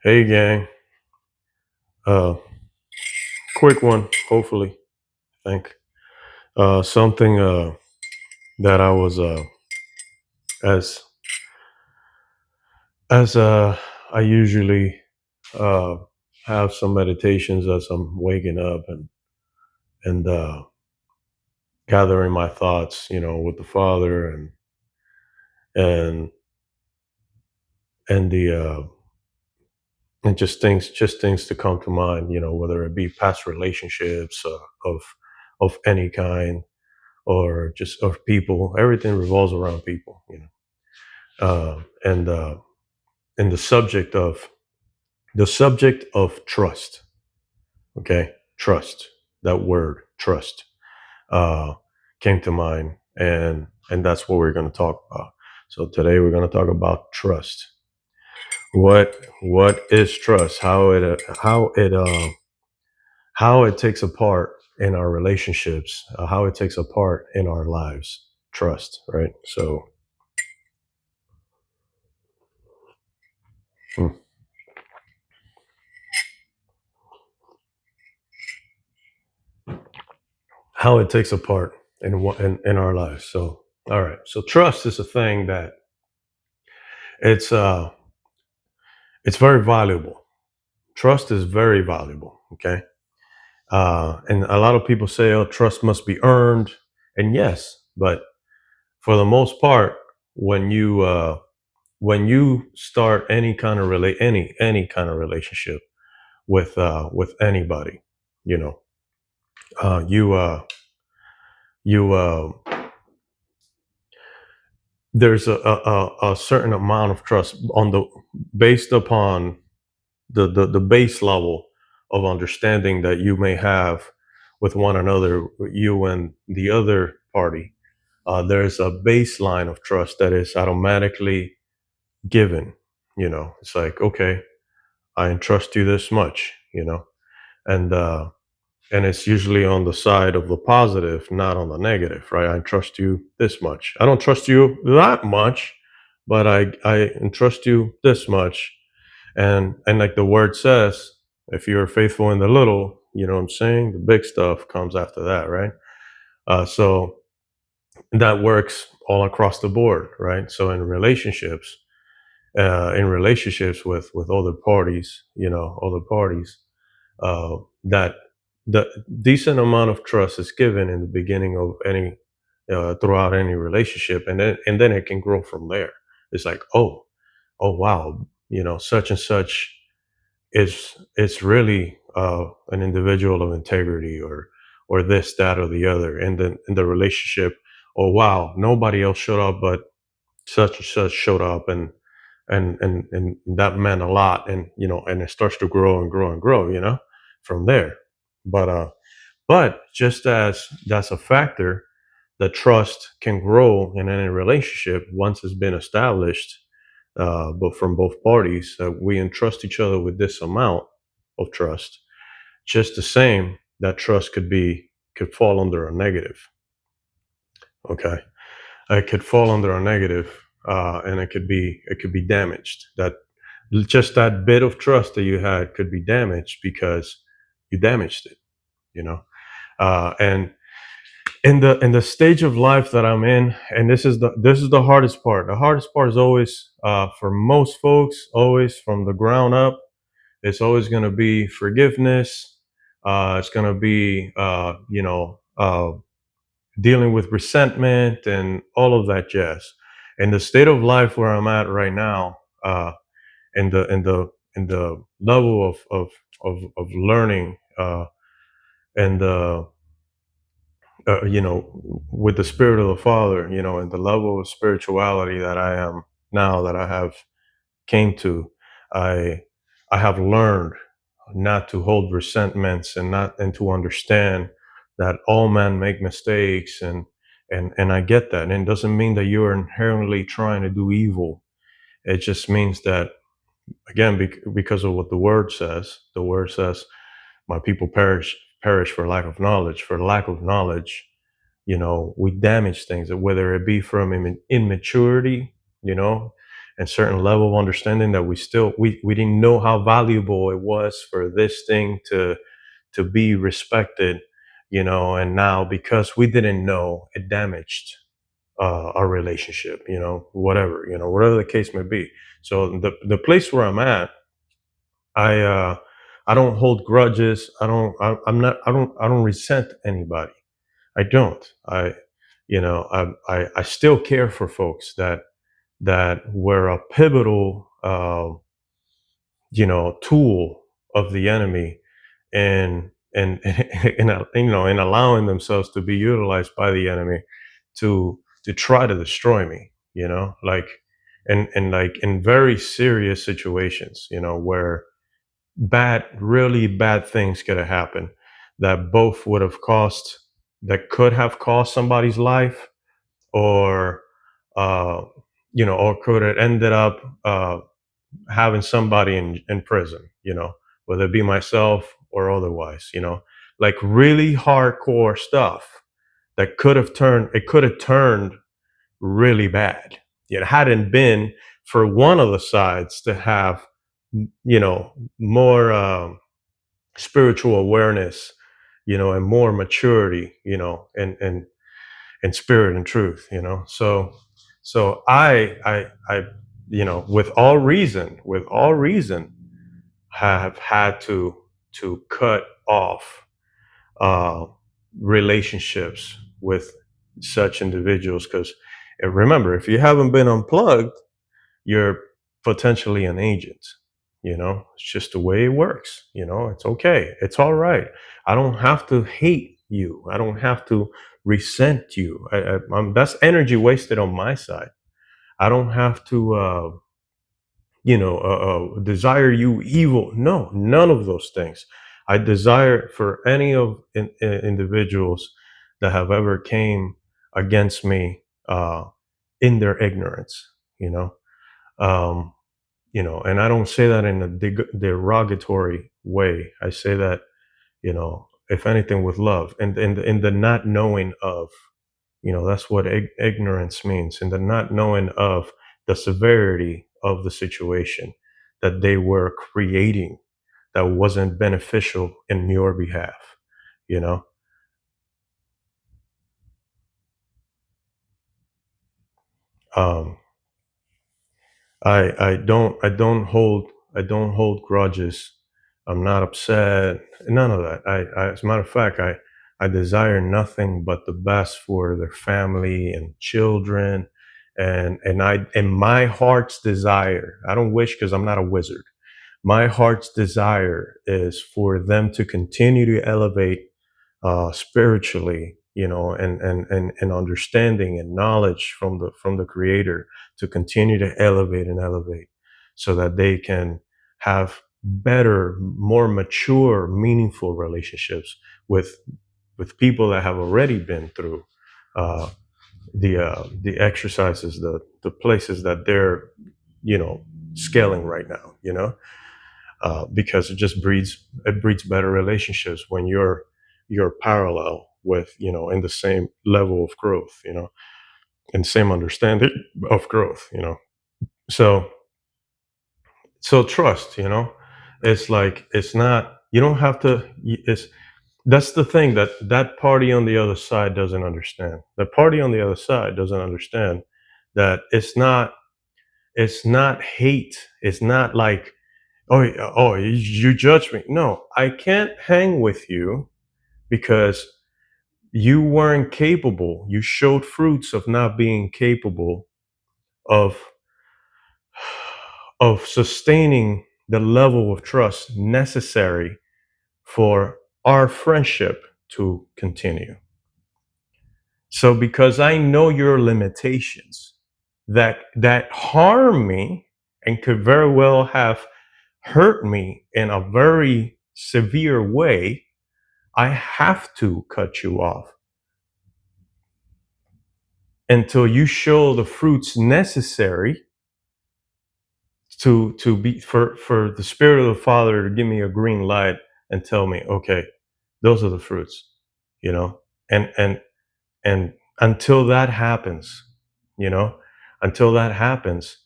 Hey gang, uh, quick one, hopefully. I think something that I was as as I usually uh, have some meditations as I'm waking up and gathering my thoughts, with the Father and and the and just things to come to mind, whether it be past relationships of any kind or just of people. Everything revolves around people. And the subject of trust. Okay, trust. That word, trust, uh, came to mind, and that's what we're going to talk about. So today we're going to talk about trust. What is trust? How it takes a part in our relationships. How it takes a part in our lives. Trust, right? So. hmm. How it takes a part in our lives. So, all right. So trust is a thing that it's uh it's very valuable. Trust is very valuable. Okay. And a lot of people say, "Oh, trust must be earned," and yes, but for the most part, when you start any kind of relationship with anybody, you know, uh, you uh, you there's a certain amount of trust on the based upon the base level of understanding that you may have with one another, you and the other party. There's a baseline of trust that is automatically given. It's like, okay, I entrust you this much, and it's usually on the side of the positive, not on the negative, right? I trust you this much. I don't trust you that much, but I entrust you this much. And like the word says, if you're faithful in the little, you know what I'm saying? The big stuff comes after that, right? So that works all across the board, right? So in relationships with other parties, uh, that the decent amount of trust is given in the beginning of any throughout any relationship, and then it can grow from there. It's like, oh wow, such and such is really an individual of integrity, or this, that, or the other, and then in the relationship. Oh wow, nobody else showed up, but such and such showed up, and that meant a lot, and it starts to grow and grow and grow, from there. But just as that's a factor, the trust can grow in any relationship once it's been established, but from both parties, we entrust each other with this amount of trust. Just the same, that trust could fall under a negative. Okay, it could fall under a negative, and it could be damaged. That bit of trust that you had could be damaged because you damaged it. You know, and in the stage of life that I'm in, and this is the hardest part. The hardest part is always, for most folks, always from the ground up. It's always going to be forgiveness. It's going to be, dealing with resentment and all of that jazz. And the state of life where I'm at right now, in the level of learning, and with the spirit of the Father, and the level of spirituality that I am now, that I have came to, I I have learned not to hold resentments, and to understand that all men make mistakes, and I get that. And it doesn't mean that you are inherently trying to do evil. It just means that, again, because of what the word says. The word says, "My people perish for lack of knowledge." For lack of knowledge, we damage things, whether it be from immaturity, you know and certain level of understanding that we didn't know how valuable it was for this thing to be respected, and now because we didn't know, it damaged our relationship, whatever the case may be. So the place where I'm at, I uh, I don't hold grudges. I'm not. I don't resent anybody. I don't. I still care for folks that were a pivotal, tool of the enemy, and in allowing themselves to be utilized by the enemy to try to destroy me. Like, and like in very serious situations, where really bad things could have happened, that both would have cost that could have cost somebody's life, or uh or could have ended up having somebody in prison, whether it be myself or otherwise, like really hardcore stuff that could have turned really bad. It hadn't been for one of the sides to have, more spiritual awareness, and more maturity, and spirit and truth, so I with all reason, have had to cut off uh relationships with such individuals, because remember, if you haven't been unplugged, you're potentially an agent. It's just the way it works. It's okay, it's all right. I don't have to hate you, I don't have to resent you. That's energy wasted on my side. I don't have to desire you evil. No, none of those things. I desire for any of individuals that have ever came against me in their ignorance, you know um, and I don't say that in a derogatory way. I say that, if anything, with love, and in the not knowing of, that's what ignorance means, in the not knowing of the severity of the situation that they were creating, that wasn't beneficial in your behalf. You know, um, I don't hold grudges. I'm not upset. None of that. As a matter of fact, I desire nothing but the best for their family and children, and my heart's desire. I don't wish, because I'm not a wizard. My heart's desire is for them to continue to elevate spiritually, and understanding and knowledge from the Creator, to continue to elevate, so that they can have better, more mature, meaningful relationships with people that have already been through uh, the exercises, the places that they're, scaling right now. Because it breeds better relationships when you're parallel with, in the same level of growth, and same understanding of growth. So trust, it's like, it's not, you don't have to, it's that's the thing that party on the other side doesn't understand. The party on the other side doesn't understand that it's not hate. It's not like, oh, oh, you judge me. No, I can't hang with you because you weren't capable. You showed fruits of not being capable of sustaining the level of trust necessary for our friendship to continue. So because I know your limitations that harm me and could very well have hurt me in a very severe way, I have to cut you off until you show the fruits necessary to be for the Spirit of the Father to give me a green light and tell me, okay, those are the fruits, you know, and until that happens, you know, until that happens,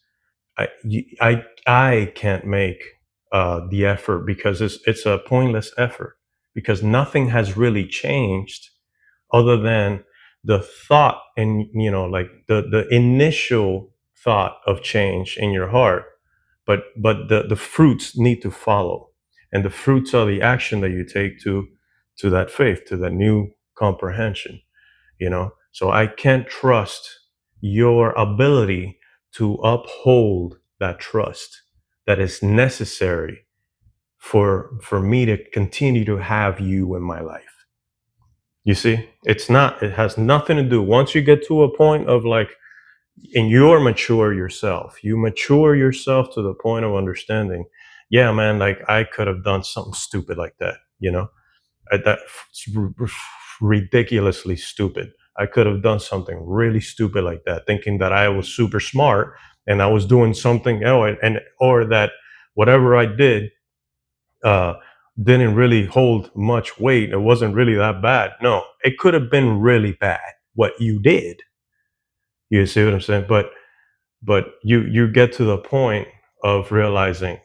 I can't make the effort because it's a pointless effort because nothing has really changed other than the thought and like the initial thought of change in your heart, but the fruits need to follow, and the fruits are the action that you take to that faith, to that new comprehension. So I can't trust your ability to uphold that trust that is necessary for me to continue to have you in my life. You see, it has nothing to do. Once you get to a point of like, and you're mature yourself, you mature yourself to the point of understanding, yeah, man, like I could have done something stupid like that, that's ridiculously stupid. I could have done something really stupid like that, thinking that I was super smart and I was doing something else, and or that whatever I did uh, didn't really hold much weight. It wasn't really that bad. No, it could have been really bad what you did. You see what I'm saying? But you get to the point of realizing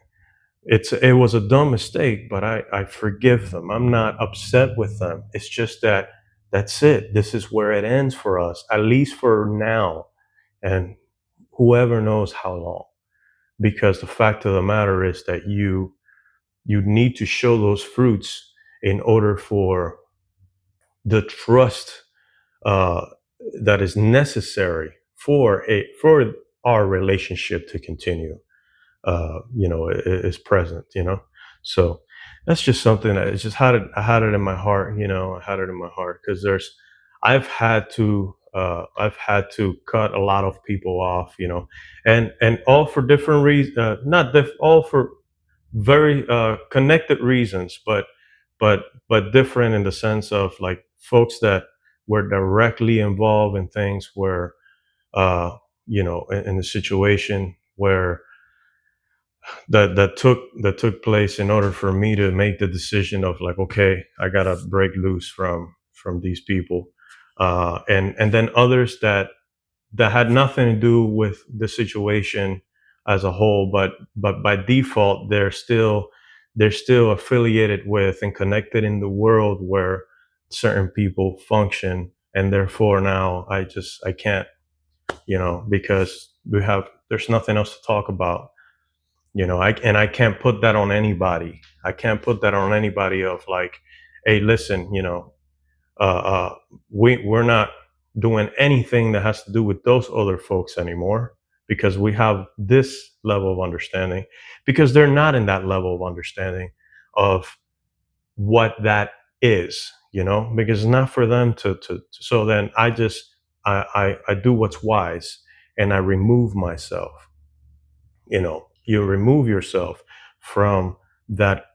it was a dumb mistake, but I forgive them. I'm not upset with them. It's just that that's it. This is where it ends for us, at least for now, and whoever knows how long. Because the fact of the matter is that you need to show those fruits in order for the trust uh, that is necessary for our relationship to continue. Is present. So that's just something that it's just I had it in my heart. I had it in my heart because I've had to cut a lot of people off. And all for different reasons. Not all for very connected reasons, but different in the sense of like folks that were directly involved in things where uh, in the situation where that took place in order for me to make the decision of like, okay, I gotta break loose from these people, and then others that had nothing to do with the situation as a whole, but by default they're still affiliated with and connected in the world where certain people function, and therefore now I can't, because there's nothing else to talk about. I can't put that on anybody. I can't put that on anybody of like, hey, listen, uh, we're not doing anything that has to do with those other folks anymore because we have this level of understanding, because they're not in that level of understanding of what that is, because it's not for them so then I do what's wise, and I remove myself. You remove yourself from that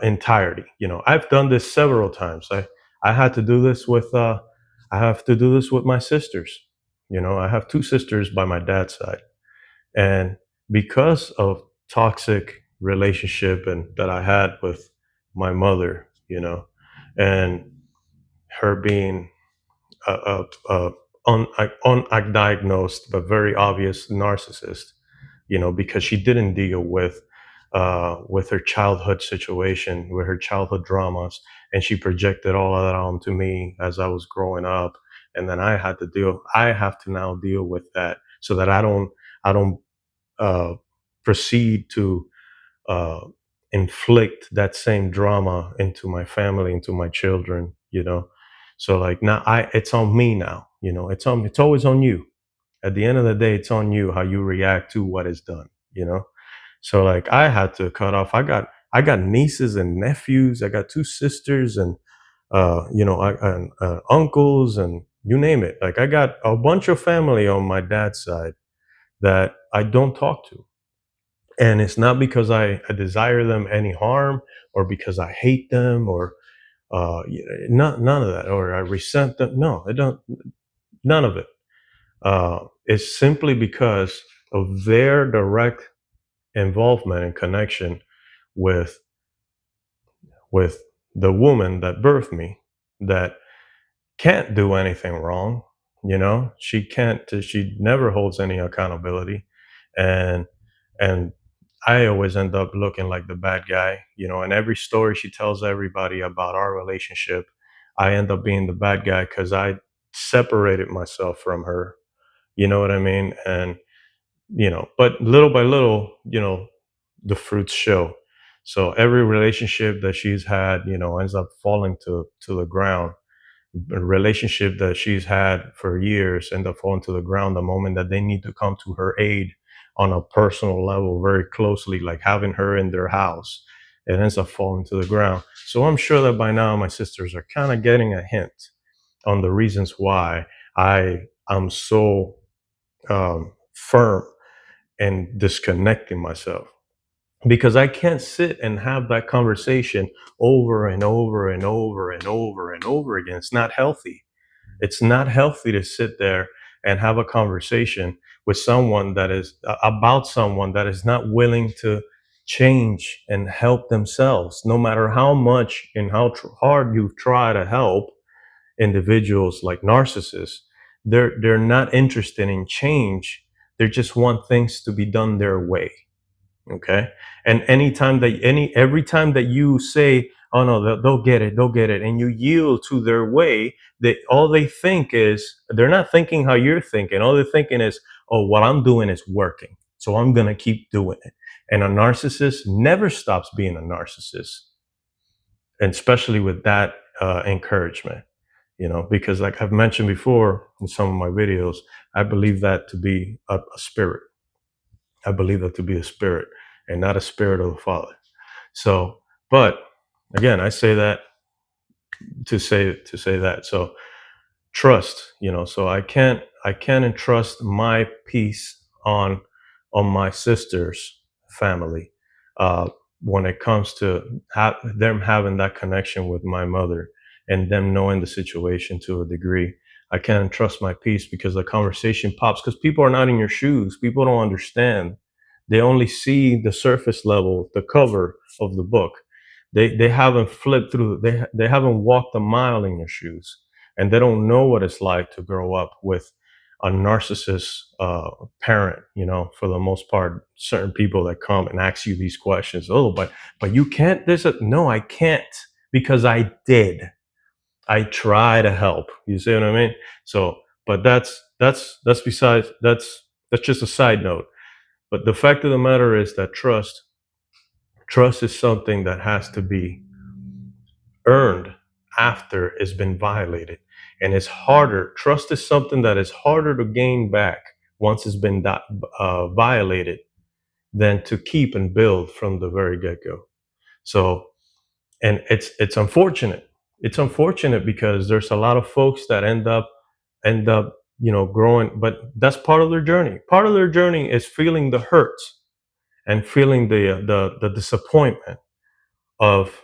entirety. I've done this several times. I had to do this with I have to do this with my sisters. I have two sisters by my dad's side, and because of toxic relationship and that I had with my mother, and her being a undiagnosed but very obvious narcissist, because she didn't deal with her childhood situation, with her childhood dramas, and she projected all of that onto me as I was growing up, and then I have to now deal with that so that I don't uh, proceed to uh, inflict that same drama into my family, into my children. So like now, it's on me now. It's always on you. At the end of the day, it's on you how you react to what is done. So like I had to cut off. I got nieces and nephews. I got two sisters and uncles and you name it. Like I got a bunch of family on my dad's side that I don't talk to. And it's not because I desire them any harm or because I hate them or none of that, or I resent them. No, I don't. None of it. It's simply because of their direct involvement and connection with with the woman that birthed me, that can't do anything wrong. She can't. She never holds any accountability, and and I always end up looking like the bad guy, and every story she tells everybody about our relationship, I end up being the bad guy because I separated myself from her. You know what I mean? And but little by little, the fruits show. So every relationship that she's had, ends up falling to the ground. A relationship that she's had for years end up falling to the ground the moment that they need to come to her aid on a personal level, very closely, like having her in their house. It ends up falling to the ground. So I'm sure that by now my sisters are kind of getting a hint on the reasons why I'm so firm and disconnecting myself, because I can't sit and have that conversation over and over and over and over and over again. It's not healthy. It's not healthy to sit there and have a conversation with someone that is about someone that is not willing to change and help themselves, no matter how much and how hard you try to help individuals like narcissists. They're not interested in change. They just want things to be done their way. Okay. And every time that you say, oh no, they'll get it, they'll get it, and you yield to their way, all they think is, they're not thinking how you're thinking. All they're thinking is, oh, what I'm doing is working, so I'm gonna keep doing it. And a narcissist never stops being a narcissist, and especially with that encouragement, because like I've mentioned before in some of my videos, I believe that to be a spirit. I believe that to be a spirit, and not a spirit of the Father. So, but again, I say that to say that. So trust, so I can't entrust my peace on my sister's family, uh when it comes to them having that connection with my mother, and them knowing the situation to a degree. I can't entrust my peace because the conversation pops, because people are not in your shoes. People don't understand. They only see the surface level, the cover of the book. They haven't flipped through, they haven't walked a mile in your shoes, and they don't know what it's like to grow up with a narcissist parent. For the most part, certain people that come and ask you these questions, oh, but you can't this, no, I can't, because I try to help. You see what I mean? So, but that's besides, that's just a side note. But the fact of the matter is that trust is something that has to be earned after it's been violated. And it's harder. Trust is something that is harder to gain back once it's been violated than to keep and build from the very get-go. So, and it's unfortunate. It's unfortunate because there's a lot of folks that end up growing, but that's part of their journey. Part of their journey is feeling the hurt and feeling the disappointment of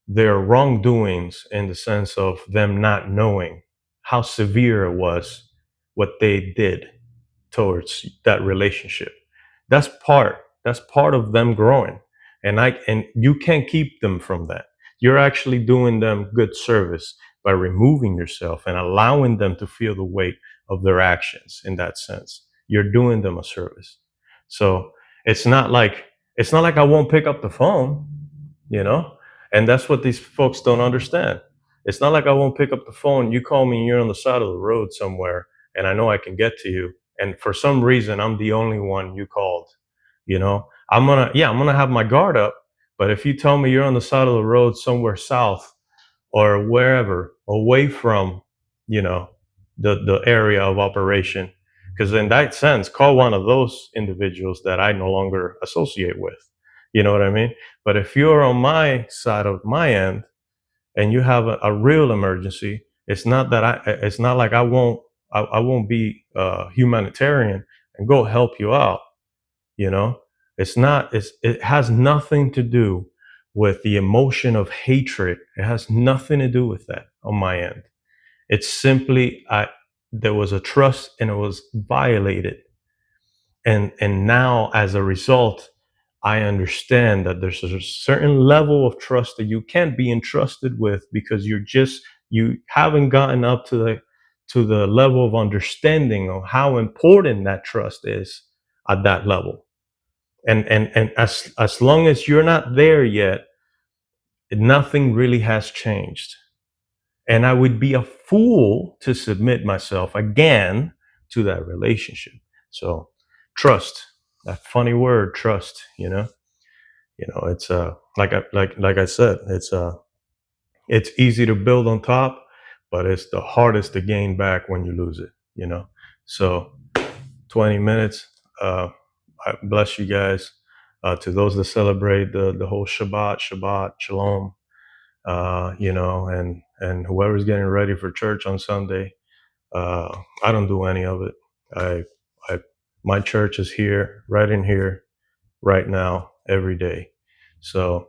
their wrongdoings, in the sense of them not knowing how severe it was what they did towards that relationship. That's part of them growing. And you can't keep them from that. You're actually doing them good service by removing yourself and allowing them to feel the weight of their actions. In that sense, you're doing them a service. So it's not like it's not like I won't pick up the phone, you know and that's what these folks don't understand. It's not like I won't pick up the phone. You call me and you're on the side of the road somewhere, and I know I can get to you, and for some reason I'm the only one you called. I'm gonna have my guard up. But if you tell me you're on the side of the road somewhere south, or wherever, away from you know the area of operation, because in that sense, call one of those individuals that I no longer associate with. You know what I mean? But if you're on my side of my end and you have a real emergency, it's not like I won't be humanitarian and go help you out. you know it has nothing to do with the emotion of hatred. It has nothing to do with that on my end. It's simply, there was a trust and it was violated. And now, as a result, I understand that there's a certain level of trust that you can't be entrusted with, because you haven't gotten up to the level of understanding of how important that trust is. at that level. And as long as you're not there yet, nothing really has changed. And I would be a fool to submit myself again to that relationship. So trust, that funny word, trust, it's like I said, it's easy to build on top, but it's the hardest to gain back when you lose it. So 20 minutes. I bless you guys. To those that celebrate the whole Shabbat, Shalom, and whoever's getting ready for church on Sunday, I don't do any of it. I, I, my church is here, right in here, right now, every day. So,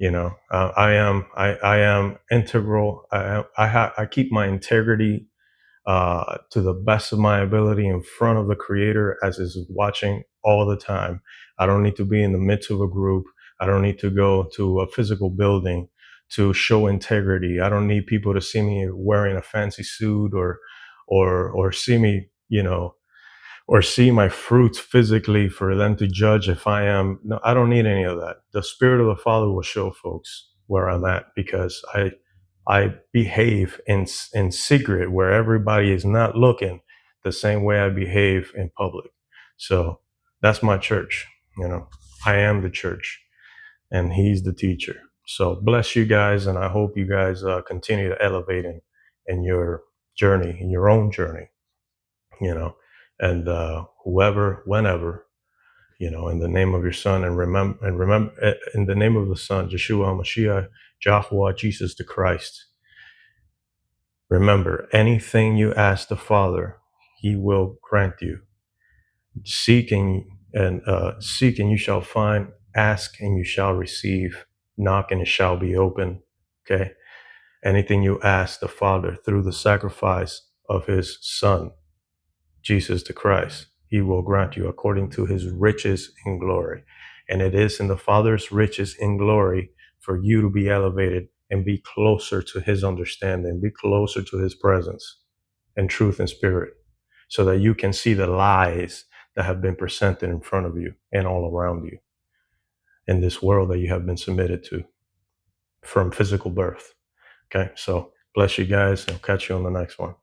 I am integral. I keep my integrity to the best of my ability in front of the creator as is watching all the time. I don't need to be in the midst of a group. I don't need to go to a physical building to show integrity. I don't need people to see me wearing a fancy suit or see me, or see my fruits physically for them to judge if I am. No, I don't need any of that. The Spirit of the Father will show folks where I'm at because I behave in secret where everybody is not looking the same way I behave in public. So that's my church. I am the church and he's the teacher. So bless you guys. And I hope you guys continue to elevate in your journey, in your own journey, you know, and whoever, whenever, in the name of your son and remember in the name of the son, Yeshua HaMashiach, Yahuwah, Jesus the Christ. Remember, anything you ask the Father, He will grant you. Seek and you shall find. Ask and you shall receive. Knock and it shall be open. Okay. Anything you ask the Father through the sacrifice of His Son, Jesus the Christ, He will grant you according to His riches in glory. And it is in the Father's riches in glory for you to be elevated and be closer to His understanding, be closer to His presence and truth and spirit, so that you can see the lies that have been presented in front of you and all around you in this world that you have been submitted to from physical birth. Okay, so bless you guys. I'll catch you on the next one.